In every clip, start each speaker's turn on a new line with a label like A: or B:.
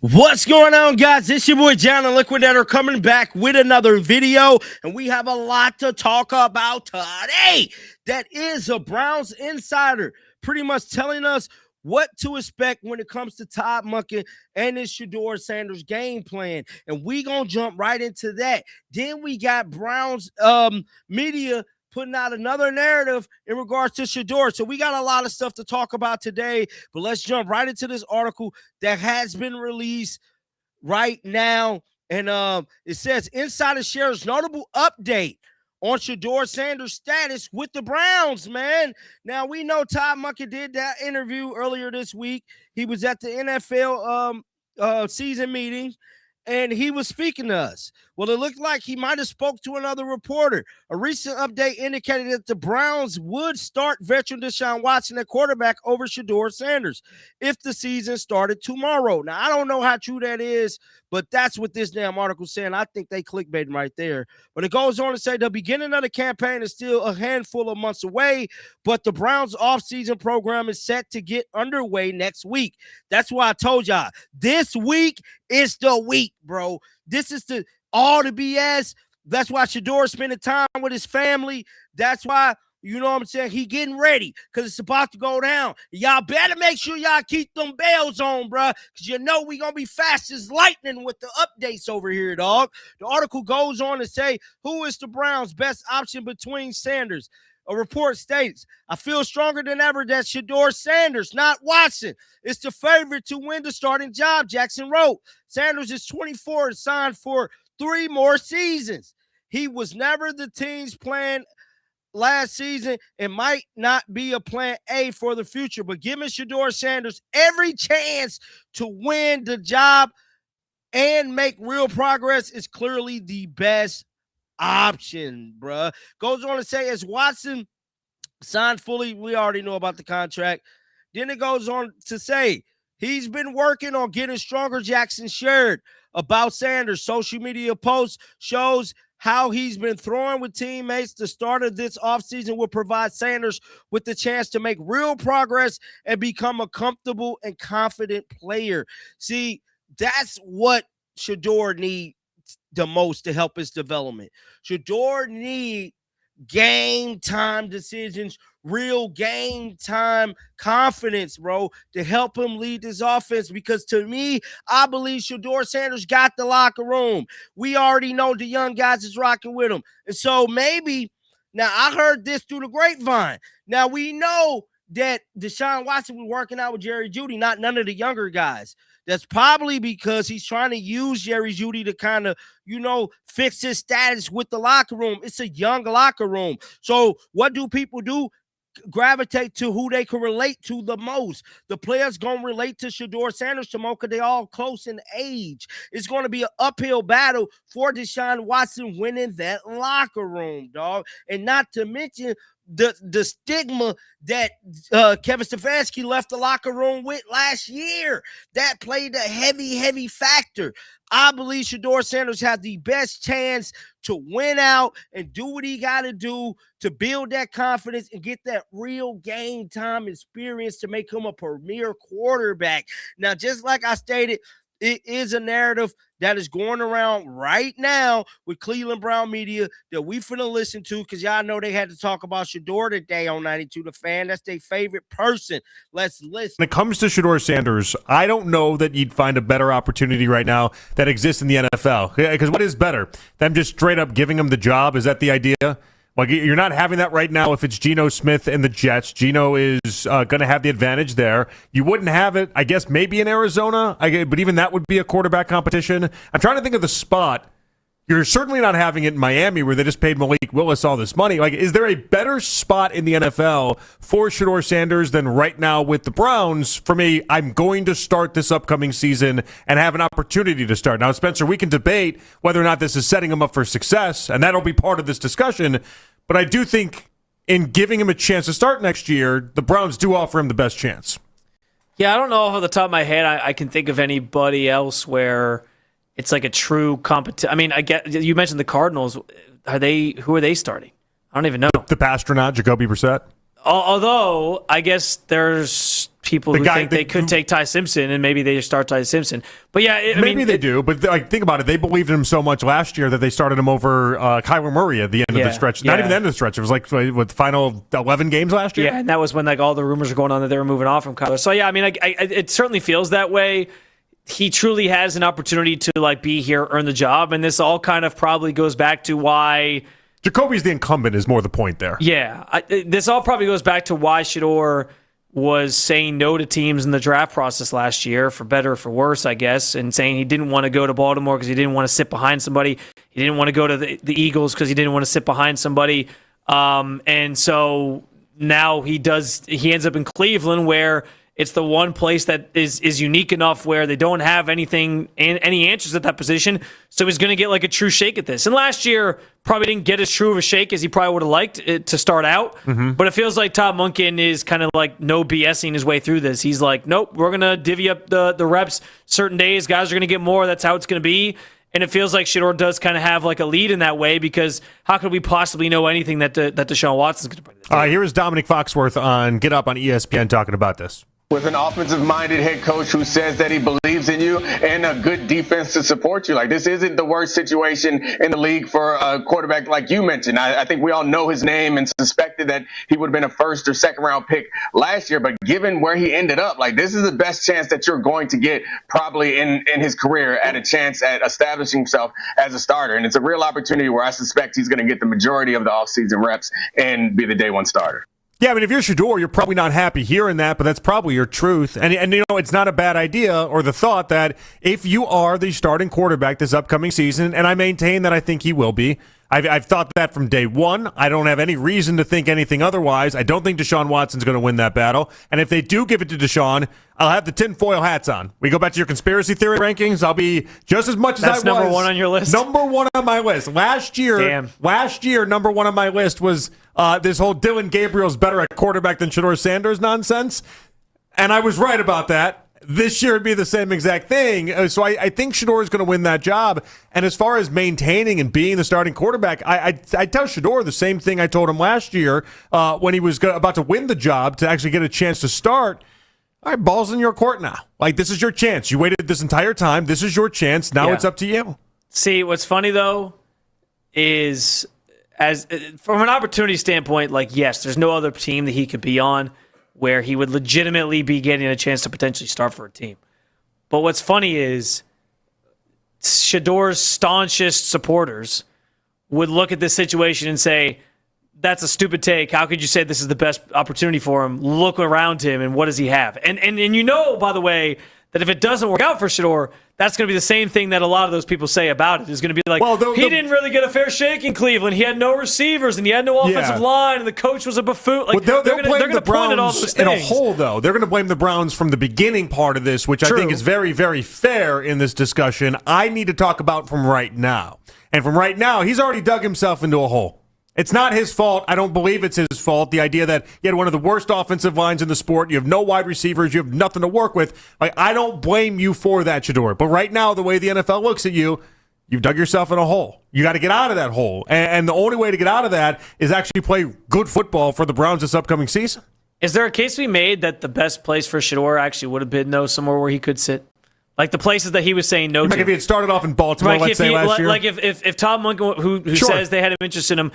A: What's going on, guys? It's your boy John the Liquidator coming back with another video, and we have a lot to talk about today. That is a Browns insider pretty much telling us what to expect when it comes to Todd Monken and his Shedeur Sanders game plan, and we gonna jump right into that. Then we got Browns media putting out another narrative in regards to Shedeur. So we got a lot of stuff to talk about today, but let's jump right into this article that has been released right now. And it says, Insider shares notable update on Shedeur Sanders' status with the Browns, man. Now, we know Todd Monken did that interview earlier this week. He was at the NFL season meeting, and he was speaking to us. Well, it looked like he might have spoke to another reporter. A recent update indicated that the Browns would start veteran Deshaun Watson at quarterback over Shedeur Sanders if the season started tomorrow. Now, I don't know how true that is, but that's what this damn article is saying. I think they clickbaiting right there. But it goes on to say the beginning of the campaign is still a handful of months away, but the Browns offseason program is set to get underway next week. That's why I told y'all, this week is the week, bro. This is all the BS. That's why Shedeur spending time with his family. That's why, you know what I'm saying, he getting ready because it's about to go down. Y'all better make sure y'all keep them bells on, bro, because you know we going to be fast as lightning with the updates over here, dog. The article goes on to say, who is the Browns' best option between Sanders? A report states, I feel stronger than ever that Shedeur Sanders, not Watson, is the favorite to win the starting job, Jackson wrote. Sanders is 24 and signed for 3 more seasons. He was never the team's plan last season and might not be a plan A for the future, but giving Shedeur Sanders every chance to win the job and make real progress is clearly the best option, bruh. Goes on to say, as Watson signed fully, we already know about the contract. Then it goes on to say, he's been working on getting stronger. Jackson shared about Sanders. Social media posts shows how he's been throwing with teammates. The start of this offseason will provide Sanders with the chance to make real progress and become a comfortable and confident player. See, that's what Shedeur needs the most to help his development. Shedeur need game time decisions, real game time confidence, bro, to help him lead this offense. Because to me, I believe Shedeur Sanders got the locker room. We already know the young guys is rocking with him. And so maybe, now I heard this through the grapevine. Now we know that Deshaun Watson was working out with Jerry Jeudy, not none of the younger guys. That's probably because he's trying to use Jerry Jeudy to kind of, fix his status with the locker room. It's a young locker room. So what do people do? Gravitate to who they can relate to the most. The players going to relate to Shedeur Sanders tomorrow because they all close in age. It's going to be an uphill battle for Deshaun Watson winning that locker room, dog. And not to mention the stigma that Kevin Stefanski left the locker room with last year. That played a heavy factor. I believe Shedeur Sanders has the best chance to win out and do what he got to do to build that confidence and get that real game time experience to make him a premier quarterback. Now, just like I stated, it is a narrative that is going around right now with Cleveland Brown media that we finna listen to because y'all know they had to talk about Shedeur today on 92 The Fan. That's their favorite person. Let's listen.
B: When it comes to Shedeur Sanders, I don't know that you'd find a better opportunity right now that exists in the NFL. Because what is better? Them just straight up giving him the job? Is that the idea? Like, you're not having that right now if it's Geno Smith and the Jets. Geno is going to have the advantage there. You wouldn't have it, I guess, maybe in Arizona, but even that would be a quarterback competition. I'm trying to think of the spot. You're certainly not having it in Miami where they just paid Malik Willis all this money. Like, is there a better spot in the NFL for Shedeur Sanders than right now with the Browns? For me, I'm going to start this upcoming season and have an opportunity to start. Now, Spencer, we can debate whether or not this is setting him up for success, and that'll be part of this discussion. But I do think in giving him a chance to start next year, the Browns do offer him the best chance.
C: Yeah, I don't know off the top of my head I can think of anybody else where it's like a true competition. I mean, I get you mentioned the Cardinals. Who are they starting? I don't even know.
B: The Pastronaut, Jacoby Brissett.
C: Although I guess there's people who think they could take Ty Simpson, and maybe they just start Ty Simpson. But yeah,
B: maybe they do. But think about it. They believed in him so much last year that they started him over Kyler Murray at the end of the stretch. Not even the end of the stretch. It was like the final 11 games last year.
C: Yeah, and that was when all the rumors were going on that they were moving off from Kyler. So yeah, it certainly feels that way. He truly has an opportunity to be here, earn the job, and this all kind of probably goes back to why
B: Jacoby's the incumbent is more the point there.
C: Yeah, this all probably goes back to why Shedeur was saying no to teams in the draft process last year, for better or for worse, I guess, and saying he didn't want to go to Baltimore because he didn't want to sit behind somebody. He didn't want to go to the Eagles because he didn't want to sit behind somebody. And so now he ends up in Cleveland, where it's the one place that is unique enough where they don't have any answers at that position. So he's going to get a true shake at this. And last year probably didn't get as true of a shake as he probably would have liked it to start out. Mm-hmm. But it feels like Todd Monken is kind of no BSing his way through this. He's like, nope, we're going to divvy up the reps certain days. Guys are going to get more. That's how it's going to be. And it feels like Shedeur does kind of have a lead in that way, because how could we possibly know anything that Deshaun Watson's going to bring to the table?
B: Here is Dominic Foxworth on Get Up on ESPN talking about this.
D: With an offensive-minded head coach who says that he believes in you and a good defense to support you. This isn't the worst situation in the league for a quarterback like you mentioned. I think we all know his name and suspected that he would have been a first or second round pick last year. But given where he ended up, this is the best chance that you're going to get probably in his career at a chance at establishing himself as a starter. And it's a real opportunity where I suspect he's going to get the majority of the offseason reps and be the day one starter.
B: Yeah, if you're Shedeur, you're probably not happy hearing that, but that's probably your truth. And it's not a bad idea, or the thought that if you are the starting quarterback this upcoming season, and I maintain that I think he will be, I've thought that from day one. I don't have any reason to think anything otherwise. I don't think Deshaun Watson's going to win that battle. And if they do give it to Deshaun, I'll have the tinfoil hats on. We go back to your conspiracy theory rankings. I'll be just as much as I was.
C: That's number one on your list?
B: Number one on my list. Last year, number one on my list was this whole Dylan Gabriel's better at quarterback than Shedeur Sanders nonsense. And I was right about that. This year would be the same exact thing. So I think Shedeur is going to win that job. And as far as maintaining and being the starting quarterback, I tell Shedeur the same thing I told him last year when he was about to win the job to actually get a chance to start. All right, ball's in your court now. This is your chance. You waited this entire time. This is your chance. Now it's up to you.
C: See, what's funny, though, is from an opportunity standpoint, yes, there's no other team that he could be on where he would legitimately be getting a chance to potentially start for a team. But what's funny is Shedeur's staunchest supporters would look at this situation and say, that's a stupid take. How could you say this is the best opportunity for him? Look around him, and what does he have? And by the way, that if it doesn't work out for Shedeur, that's going to be the same thing that a lot of those people say about it. Is going to be he didn't really get a fair shake in Cleveland. He had no receivers, and he had no offensive line, and the coach was a buffoon.
B: They're going to point at all those things. In a whole, though. They're going to blame the Browns from the beginning part of this, which I think is very, very fair in this discussion. I need to talk about from right now. And from right now, he's already dug himself into a hole. It's not his fault. I don't believe it's his fault. The idea that he had one of the worst offensive lines in the sport, you have no wide receivers, you have nothing to work with. I don't blame you for that, Shedeur. But right now, the way the NFL looks at you, you've dug yourself in a hole. You got to get out of that hole. And the only way to get out of that is actually play good football for the Browns this upcoming season.
C: Is there a case to be made that the best place for Shedeur actually would have been, somewhere where he could sit? The places that he was saying no to.
B: If he had started off in Baltimore, let's say last year.
C: If Todd Monken, who says they had him interest in him,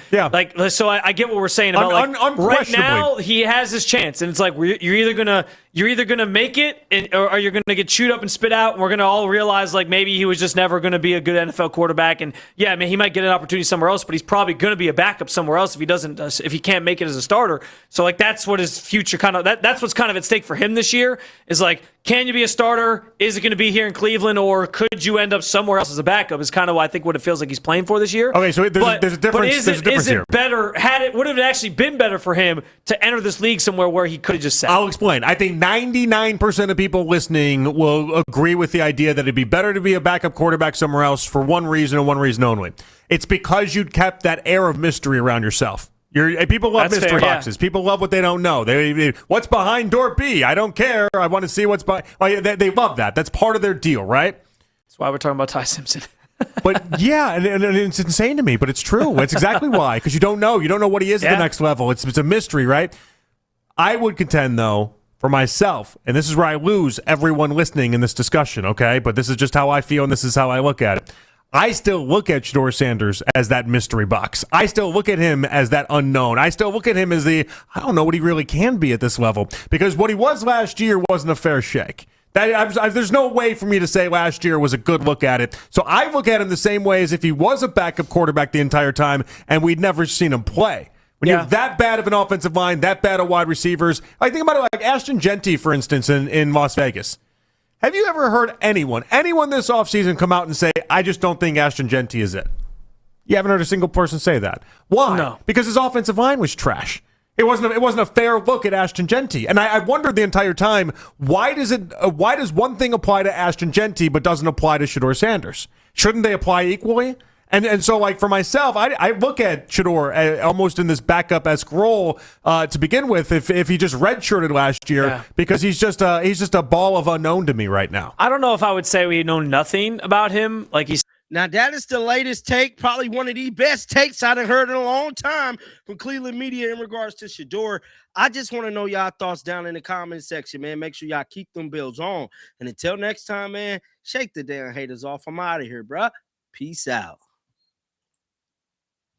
C: so I get what we're saying about right now he has his chance, and it's you're either gonna make it, or you're gonna get chewed up and spit out, and we're gonna all realize maybe he was just never gonna be a good NFL quarterback, and he might get an opportunity somewhere else, but he's probably gonna be a backup somewhere else if he can't make it as a starter. So that's what his future that's what's kind of at stake for him this year is can you be a starter? Is it going to be here in Cleveland, or could you end up somewhere else as a backup? Is kind of I think what it feels like he's playing for this year.
B: Okay, so there's a difference.
C: But is it better? Would it actually been better for him to enter this league somewhere where he could have just sat?
B: I'll explain. I think 99% of people listening will agree with the idea that it'd be better to be a backup quarterback somewhere else for one reason and one reason only. It's because you'd kept that air of mystery around yourself. People love mystery boxes. Yeah. People love what they don't know. What's behind door B? I don't care. I want to see what's behind. They love that. That's part of their deal, right?
C: That's why we're talking about Ty Simpson.
B: But yeah, and it's insane to me, but it's true. It's exactly why, because you don't know. You don't know what he is at the next level. It's a mystery, right? I would contend, though, For myself, and this is where I lose everyone listening in this discussion, okay? But this is just how I feel, and this is how I look at it. I still look at Shedeur Sanders as that mystery box. I still look at him as that unknown. I still look at him as I don't know what he really can be at this level. Because what he was last year wasn't a fair shake. There's no way for me to say last year was a good look at it. So I look at him the same way as if he was a backup quarterback the entire time and we'd never seen him play. When you're that bad of an offensive line, that bad of wide receivers, I think about it like Ashton Genty, for instance, in Las Vegas. Have you ever heard anyone this offseason come out and say, I just don't think Ashton Genty is it? You haven't heard a single person say that. Why?
C: No.
B: Because his offensive line was trash. It wasn't a fair look at Ashton Genty. And I wondered the entire time, why does one thing apply to Ashton Genty but doesn't apply to Shedeur Sanders? Shouldn't they apply equally? And so, like, for myself, I look at Shedeur almost in this backup-esque role to begin with if he just redshirted last year because he's just a ball of unknown to me right now.
C: I don't know if I would say we know nothing about him. Like he's
A: Now, that is the latest take, probably one of the best takes I've heard in a long time from Cleveland media in regards to Shedeur. I just want to know y'all thoughts down in the comment section, man. Make sure y'all keep them bills on. And until next time, man, shake the damn haters off. I'm out of here, bruh. Peace out.